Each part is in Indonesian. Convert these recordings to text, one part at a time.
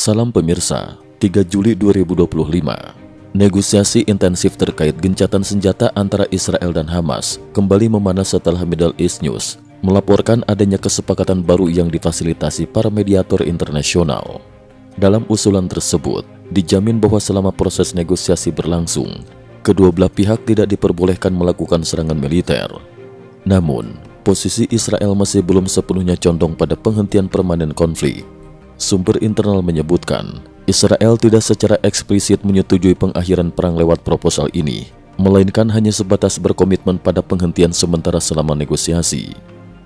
Salam pemirsa, 3 Juli 2025. Negosiasi intensif terkait gencatan senjata antara Israel dan Hamas kembali memanas setelah Middle East News melaporkan adanya kesepakatan baru yang difasilitasi para mediator internasional. Dalam usulan tersebut, dijamin bahwa selama proses negosiasi berlangsung, kedua belah pihak tidak diperbolehkan melakukan serangan militer. Namun, posisi Israel masih belum sepenuhnya condong pada penghentian permanen konflik. Sumber internal menyebutkan, Israel tidak secara eksplisit menyetujui pengakhiran perang lewat proposal ini, melainkan hanya sebatas berkomitmen pada penghentian sementara selama negosiasi.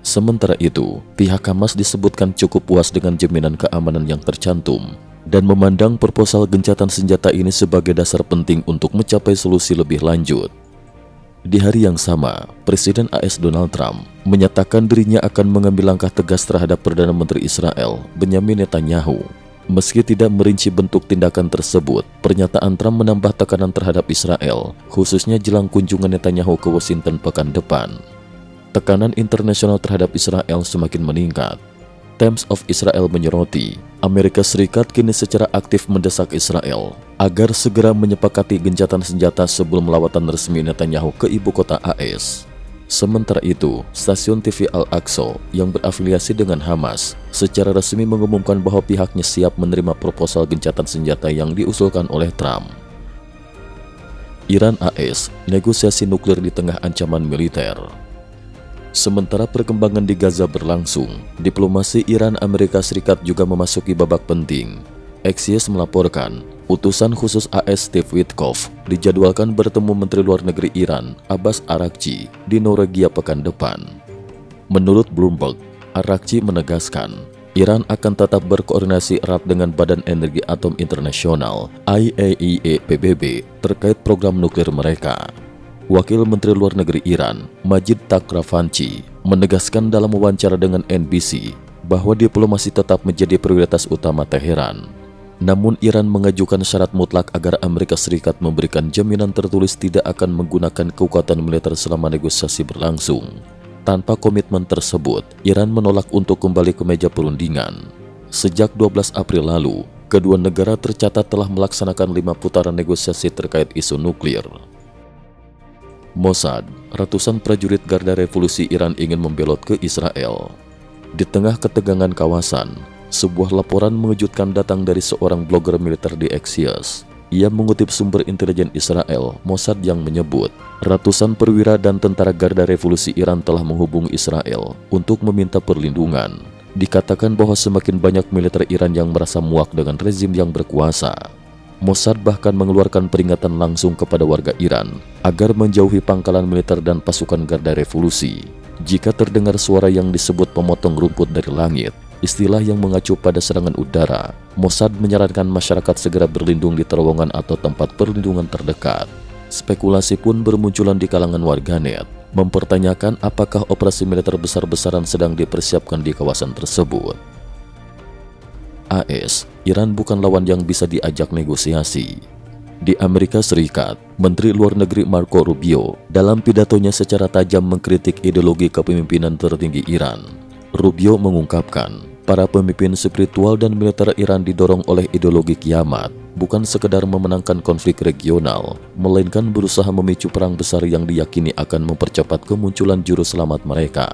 Sementara itu, pihak Hamas disebutkan cukup puas dengan jaminan keamanan yang tercantum dan memandang proposal gencatan senjata ini sebagai dasar penting untuk mencapai solusi lebih lanjut. Di hari yang sama, Presiden AS Donald Trump menyatakan dirinya akan mengambil langkah tegas terhadap Perdana Menteri Israel, Benjamin Netanyahu. Meski tidak merinci bentuk tindakan tersebut, pernyataan Trump menambah tekanan terhadap Israel, khususnya jelang kunjungan Netanyahu ke Washington pekan depan. Tekanan internasional terhadap Israel semakin meningkat. Times of Israel menyoroti, Amerika Serikat kini secara aktif mendesak Israel agar segera menyepakati gencatan senjata sebelum lawatan resmi Netanyahu ke ibu kota AS. Sementara itu, stasiun TV Al-Aqsa yang berafiliasi dengan Hamas secara resmi mengumumkan bahwa pihaknya siap menerima proposal gencatan senjata yang diusulkan oleh Trump. Iran AS, negosiasi nuklir di tengah ancaman militer. Sementara perkembangan di Gaza berlangsung, diplomasi Iran Amerika Serikat juga memasuki babak penting. Axios melaporkan, utusan khusus AS Steve Witkoff dijadwalkan bertemu Menteri Luar Negeri Iran Abbas Araghchi di Norwegia pekan depan. Menurut Bloomberg, Araghchi menegaskan, Iran akan tetap berkoordinasi erat dengan Badan Energi Atom Internasional IAEA PBB terkait program nuklir mereka. Wakil Menteri Luar Negeri Iran, Majid Takhravanchi, menegaskan dalam wawancara dengan NBC bahwa diplomasi tetap menjadi prioritas utama Teheran. Namun Iran mengajukan syarat mutlak agar Amerika Serikat memberikan jaminan tertulis tidak akan menggunakan kekuatan militer selama negosiasi berlangsung. Tanpa komitmen tersebut, Iran menolak untuk kembali ke meja perundingan. Sejak 12 April lalu, kedua negara tercatat telah melaksanakan 5 putaran negosiasi terkait isu nuklir. Mossad, ratusan prajurit Garda Revolusi Iran ingin membelot ke Israel. Di tengah ketegangan kawasan, sebuah laporan mengejutkan datang dari seorang blogger militer di Axios. Ia mengutip sumber intelijen Israel, Mossad, yang menyebut ratusan perwira dan tentara Garda Revolusi Iran telah menghubungi Israel untuk meminta perlindungan. Dikatakan bahwa semakin banyak militer Iran yang merasa muak dengan rezim yang berkuasa. Mossad bahkan mengeluarkan peringatan langsung kepada warga Iran agar menjauhi pangkalan militer dan pasukan Garda Revolusi. Jika terdengar suara yang disebut pemotong rumput dari langit, istilah yang mengacu pada serangan udara, Mossad menyarankan masyarakat segera berlindung di terowongan atau tempat perlindungan terdekat. Spekulasi pun bermunculan di kalangan warganet, mempertanyakan apakah operasi militer besar-besaran sedang dipersiapkan di kawasan tersebut. AS, Iran bukan lawan yang bisa diajak negosiasi. Di Amerika Serikat, Menteri Luar Negeri Marco Rubio dalam pidatonya secara tajam mengkritik ideologi kepemimpinan tertinggi Iran. Rubio mengungkapkan, para pemimpin spiritual dan militer Iran didorong oleh ideologi kiamat, bukan sekedar memenangkan konflik regional, melainkan berusaha memicu perang besar yang diyakini akan mempercepat kemunculan juru selamat mereka.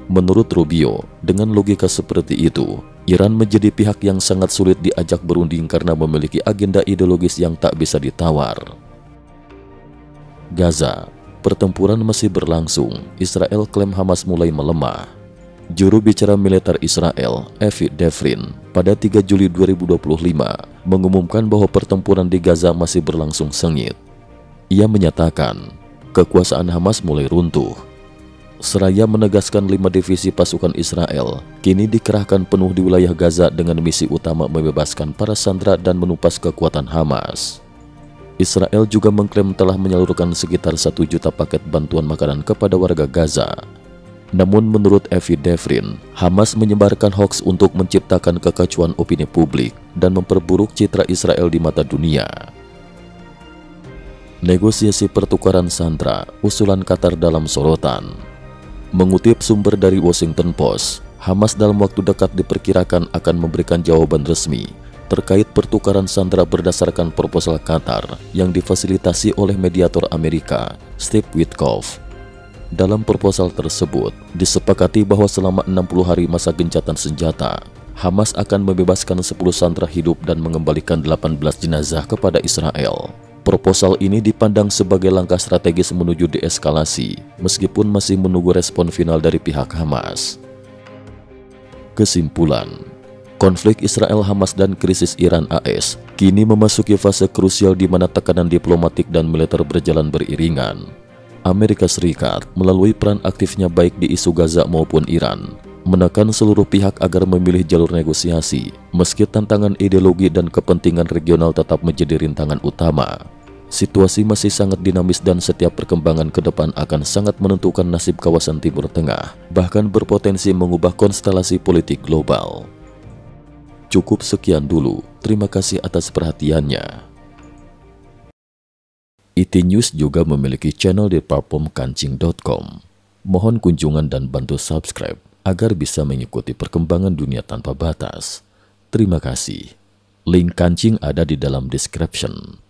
Menurut Rubio, dengan logika seperti itu, Iran menjadi pihak yang sangat sulit diajak berunding karena memiliki agenda ideologis yang tak bisa ditawar. Gaza, pertempuran masih berlangsung. Israel klaim Hamas mulai melemah. Juru bicara militer Israel, Avi Devrin, pada 3 Juli 2025 mengumumkan bahwa pertempuran di Gaza masih berlangsung sengit. Ia menyatakan, kekuasaan Hamas mulai runtuh. Seraya menegaskan 5 divisi pasukan Israel kini dikerahkan penuh di wilayah Gaza dengan misi utama membebaskan para sandera dan menumpas kekuatan Hamas. Israel juga mengklaim telah menyalurkan sekitar 1 juta paket bantuan makanan kepada warga Gaza. Namun menurut Avi Devrin, Hamas menyebarkan hoaks untuk menciptakan kekacauan opini publik dan memperburuk citra Israel di mata dunia. Negosiasi pertukaran sandera, usulan Qatar dalam sorotan. Mengutip sumber dari Washington Post, Hamas dalam waktu dekat diperkirakan akan memberikan jawaban resmi terkait pertukaran sandera berdasarkan proposal Qatar yang difasilitasi oleh mediator Amerika, Steve Witkoff. Dalam proposal tersebut, disepakati bahwa selama 60 hari masa gencatan senjata, Hamas akan membebaskan 10 sandera hidup dan mengembalikan 18 jenazah kepada Israel. Proposal ini dipandang sebagai langkah strategis menuju deeskalasi, meskipun masih menunggu respon final dari pihak Hamas. Kesimpulan, konflik Israel-Hamas dan krisis Iran-AS kini memasuki fase krusial di mana tekanan diplomatik dan militer berjalan beriringan. Amerika Serikat melalui peran aktifnya baik di isu Gaza maupun Iran, menekan seluruh pihak agar memilih jalur negosiasi, meski tantangan ideologi dan kepentingan regional tetap menjadi rintangan utama. Situasi masih sangat dinamis dan setiap perkembangan ke depan akan sangat menentukan nasib kawasan Timur Tengah, bahkan berpotensi mengubah konstelasi politik global. Cukup sekian dulu, terima kasih atas perhatiannya. IT News juga memiliki channel di platform kancing.com. Mohon kunjungan dan bantu subscribe agar bisa mengikuti perkembangan dunia tanpa batas. Terima kasih. Link Kancing ada di dalam description.